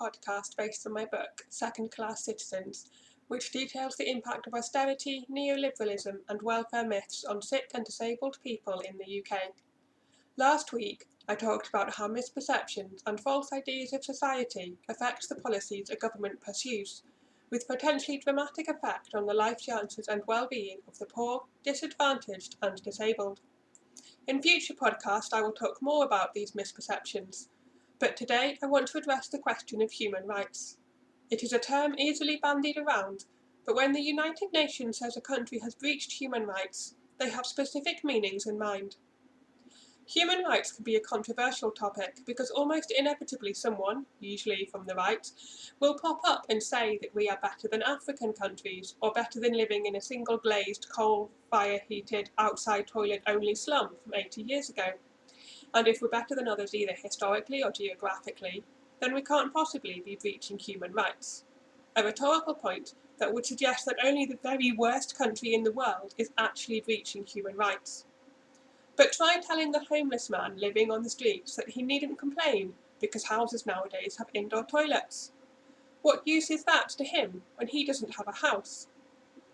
podcast based on my book, Second Class Citizens, which details the impact of austerity, neoliberalism, and welfare myths on sick and disabled people in the UK. Last week, I talked about how misperceptions and false ideas of society affect the policies a government pursues, with potentially dramatic effect on the life chances and well-being of the poor, disadvantaged, and disabled. In future podcasts, I will talk more about these misperceptions, but today I want to address the question of human rights. It is a term easily bandied around, but when the United Nations says a country has breached human rights, they have specific meanings in mind. Human rights can be a controversial topic because almost inevitably someone, usually from the right, will pop up and say that we are better than African countries or better than living in a single glazed, coal-fire heated, outside toilet only slum from 80 years ago. And if we're better than others either historically or geographically, then we can't possibly be breaching human rights. A rhetorical point that would suggest that only the very worst country in the world is actually breaching human rights. But try telling the homeless man living on the streets that he needn't complain because houses nowadays have indoor toilets. What use is that to him when he doesn't have a house?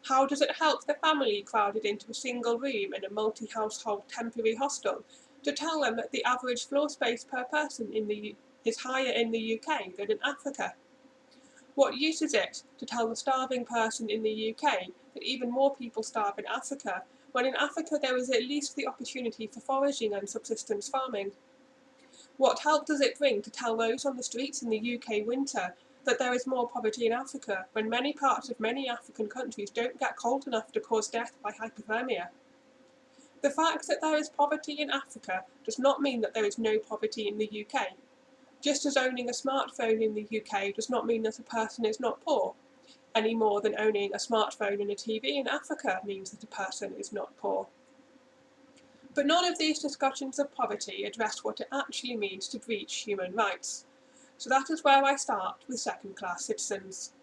How does it help the family crowded into a single room in a multi-household temporary hostel to tell them that the average floor space per person is higher in the UK than in Africa? What use is it to tell the starving person in the UK that even more people starve in Africa, when in Africa there is at least the opportunity for foraging and subsistence farming? What help does it bring to tell those on the streets in the UK winter that there is more poverty in Africa, when many parts of many African countries don't get cold enough to cause death by hypothermia? The fact that there is poverty in Africa does not mean that there is no poverty in the UK. Just as owning a smartphone in the UK does not mean that a person is not poor, any more than owning a smartphone and a TV in Africa means that a person is not poor. But none of these discussions of poverty address what it actually means to breach human rights. So that is where I start with second-class citizens.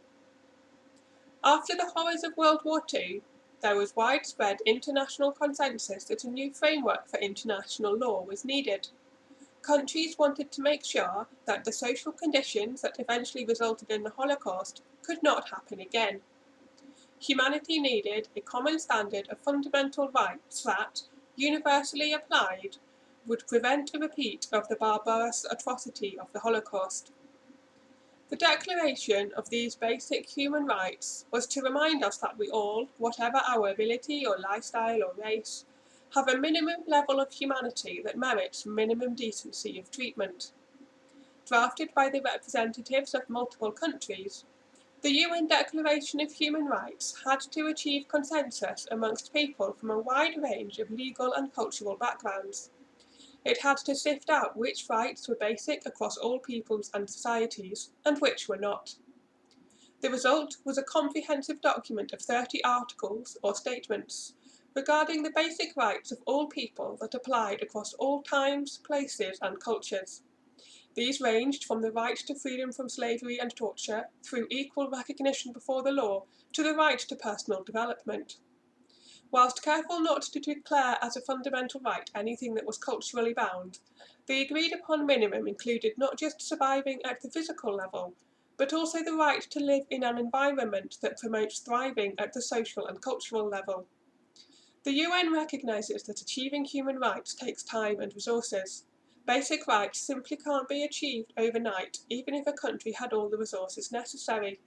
After the horrors of World War II, there was widespread international consensus that a new framework for international law was needed. Countries wanted to make sure that the social conditions that eventually resulted in the Holocaust could not happen again. Humanity needed a common standard of fundamental rights that, universally applied, would prevent a repeat of the barbarous atrocity of the Holocaust. The declaration of these basic human rights was to remind us that we all, whatever our ability or lifestyle or race, have a minimum level of humanity that merits minimum decency of treatment. Drafted by the representatives of multiple countries, the UN Declaration of Human Rights had to achieve consensus amongst people from a wide range of legal and cultural backgrounds. It had to sift out which rights were basic across all peoples and societies, and which were not. The result was a comprehensive document of 30 articles, or statements, regarding the basic rights of all people that applied across all times, places, and cultures. These ranged from the right to freedom from slavery and torture, through equal recognition before the law, to the right to personal development. Whilst careful not to declare as a fundamental right anything that was culturally bound, the agreed-upon minimum included not just surviving at the physical level, but also the right to live in an environment that promotes thriving at the social and cultural level. The UN recognises that achieving human rights takes time and resources. Basic rights simply can't be achieved overnight, even if a country had all the resources necessary.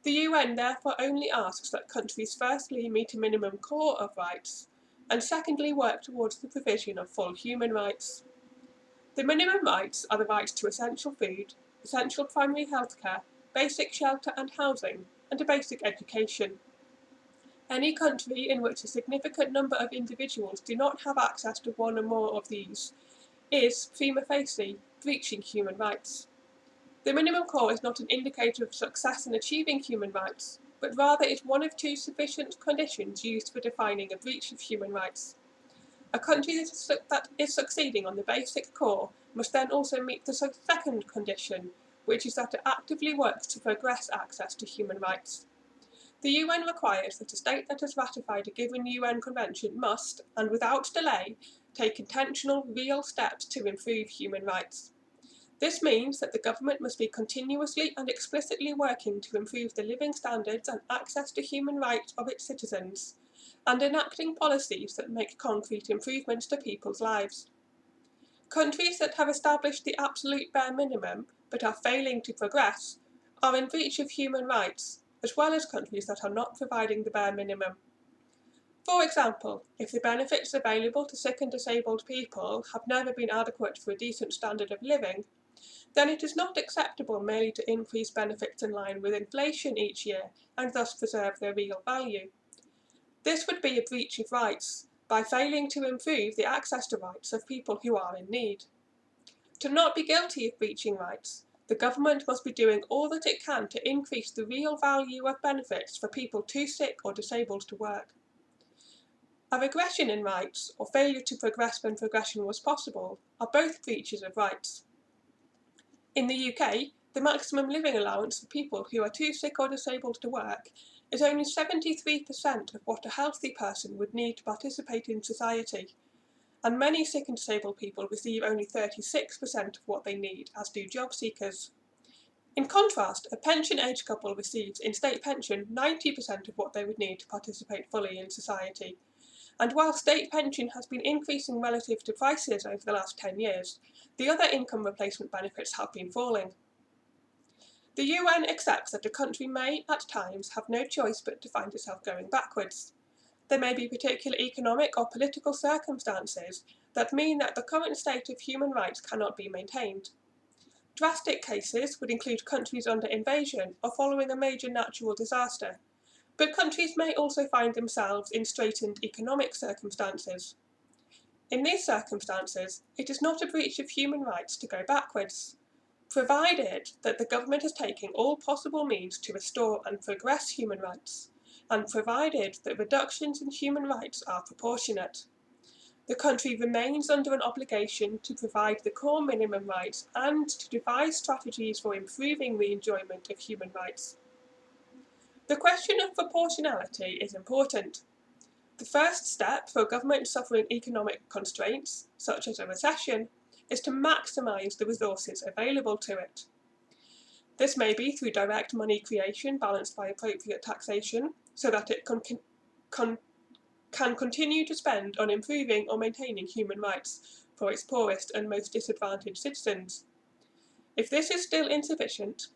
The UN therefore only asks that countries firstly meet a minimum core of rights, and secondly work towards the provision of full human rights. The minimum rights are the right to essential food, essential primary healthcare, basic shelter and housing, and a basic education. Any country in which a significant number of individuals do not have access to one or more of these is, prima facie, breaching human rights. The minimum core is not an indicator of success in achieving human rights, but rather is one of two sufficient conditions used for defining a breach of human rights. A country that is succeeding on the basic core must then also meet the second condition, which is that it actively works to progress access to human rights. The UN requires that a state that has ratified a given UN convention must, and without delay, take intentional, real steps to improve human rights. This means that the government must be continuously and explicitly working to improve the living standards and access to human rights of its citizens, and enacting policies that make concrete improvements to people's lives. Countries that have established the absolute bare minimum but are failing to progress are in breach of human rights, as well as countries that are not providing the bare minimum. For example, if the benefits available to sick and disabled people have never been adequate for a decent standard of living, then it is not acceptable merely to increase benefits in line with inflation each year and thus preserve their real value. This would be a breach of rights by failing to improve the access to rights of people who are in need. To not be guilty of breaching rights, the government must be doing all that it can to increase the real value of benefits for people too sick or disabled to work. A regression in rights, or failure to progress when progression was possible, are both breaches of rights. In the UK, the maximum living allowance for people who are too sick or disabled to work is only 73% of what a healthy person would need to participate in society, and many sick and disabled people receive only 36% of what they need, as do job seekers. In contrast, a pension-age couple receives in state pension 90% of what they would need to participate fully in society. And while state pension has been increasing relative to prices over the last 10 years, the other income replacement benefits have been falling. The UN accepts that a country may, at times, have no choice but to find itself going backwards. There may be particular economic or political circumstances that mean that the current state of human rights cannot be maintained. Drastic cases would include countries under invasion or following a major natural disaster, but countries may also find themselves in straitened economic circumstances. In these circumstances, it is not a breach of human rights to go backwards, provided that the government is taking all possible means to restore and progress human rights, and provided that reductions in human rights are proportionate. The country remains under an obligation to provide the core minimum rights and to devise strategies for improving the enjoyment of human rights. The question of proportionality is important. The first step for a government suffering economic constraints, such as a recession, is to maximise the resources available to it. This may be through direct money creation balanced by appropriate taxation, so that it can continue to spend on improving or maintaining human rights for its poorest and most disadvantaged citizens. If this is still insufficient,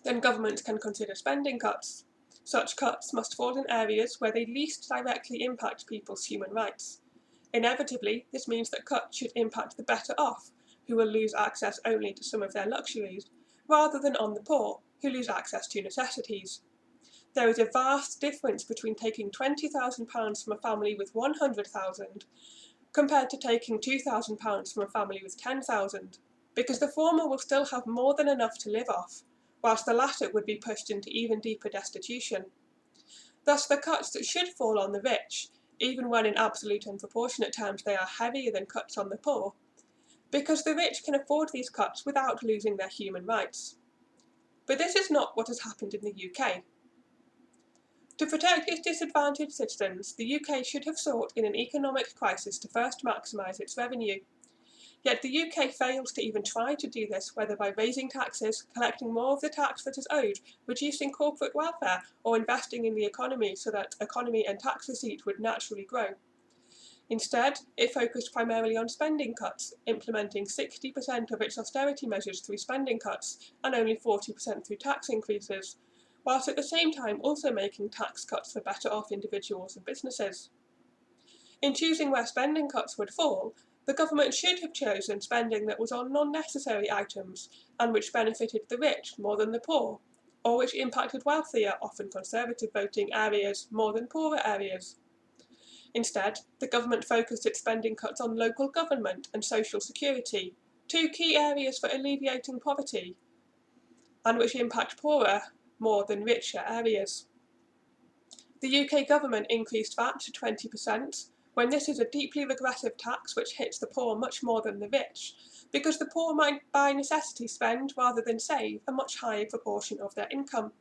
then governments can consider spending cuts. Such cuts must fall in areas where they least directly impact people's human rights. Inevitably, this means that cuts should impact the better off, who will lose access only to some of their luxuries, rather than on the poor, who lose access to necessities. There is a vast difference between taking £20,000 from a family with £100,000 compared to taking £2,000 from a family with £10,000, because the former will still have more than enough to live off, whilst the latter would be pushed into even deeper destitution. Thus, the cuts that should fall on the rich, even when in absolute and proportionate terms they are heavier than cuts on the poor, because the rich can afford these cuts without losing their human rights. But this is not what has happened in the UK. To protect its disadvantaged citizens, the UK should have sought in an economic crisis to first maximise its revenue. Yet the UK fails to even try to do this, whether by raising taxes, collecting more of the tax that is owed, reducing corporate welfare, or investing in the economy so that economy and tax receipt would naturally grow. Instead, it focused primarily on spending cuts, implementing 60% of its austerity measures through spending cuts and only 40% through tax increases, whilst at the same time also making tax cuts for better off individuals and businesses. In choosing where spending cuts would fall, the government should have chosen spending that was on non-necessary items and which benefited the rich more than the poor, or which impacted wealthier, often conservative voting areas more than poorer areas. Instead, the government focused its spending cuts on local government and social security, two key areas for alleviating poverty, and which impact poorer more than richer areas. The UK government increased VAT to 20%, when this is a deeply regressive tax which hits the poor much more than the rich, because the poor might by necessity spend rather than save a much higher proportion of their income.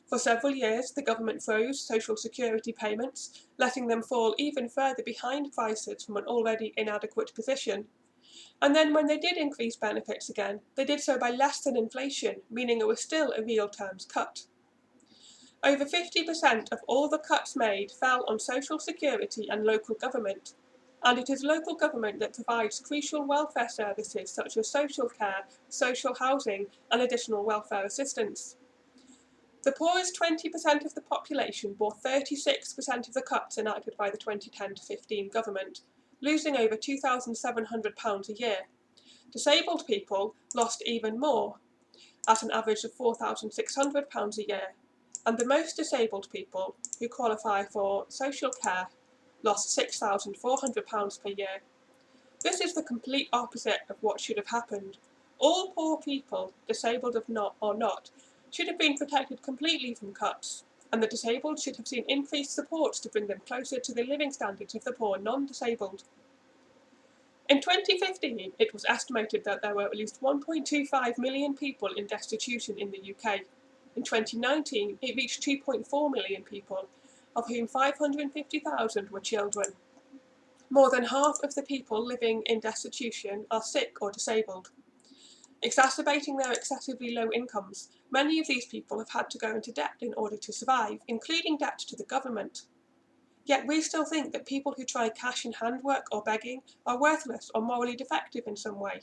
For several years, the government froze social security payments, letting them fall even further behind prices from an already inadequate position. And then when they did increase benefits again, they did so by less than inflation, meaning it was still a real terms cut. Over 50% of all the cuts made fell on social security and local government, and it is local government that provides crucial welfare services such as social care, social housing, and additional welfare assistance. The poorest 20% of the population bore 36% of the cuts enacted by the 2010 to 15 government, losing over £2,700 a year. Disabled people lost even more, at an average of £4,600 a year, and the most disabled people who qualify for social care lost £6,400 per year. This is the complete opposite of what should have happened. All poor people, disabled or not, should have been protected completely from cuts, and the disabled should have seen increased supports to bring them closer to the living standards of the poor non-disabled. In 2015, it was estimated that there were at least 1.25 million people in destitution in the UK. In 2019, it reached 2.4 million people, of whom 550,000 were children. More than half of the people living in destitution are sick or disabled. Exacerbating their excessively low incomes, many of these people have had to go into debt in order to survive, including debt to the government. Yet we still think that people who try cash in hand work or begging are worthless or morally defective in some way.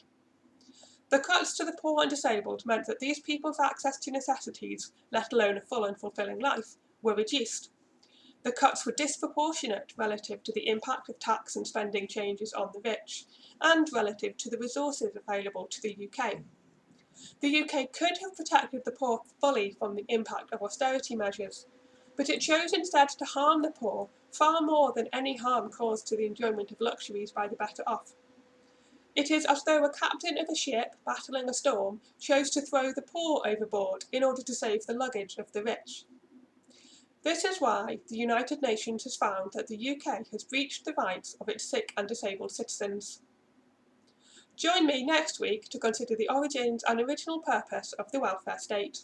The cuts to the poor and disabled meant that these people's access to necessities, let alone a full and fulfilling life, were reduced. The cuts were disproportionate relative to the impact of tax and spending changes on the rich, and relative to the resources available to the UK. The UK could have protected the poor fully from the impact of austerity measures, but it chose instead to harm the poor far more than any harm caused to the enjoyment of luxuries by the better off. It is as though a captain of a ship battling a storm chose to throw the poor overboard in order to save the luggage of the rich. This is why the United Nations has found that the UK has breached the rights of its sick and disabled citizens. Join me next week to consider the origins and original purpose of the welfare state.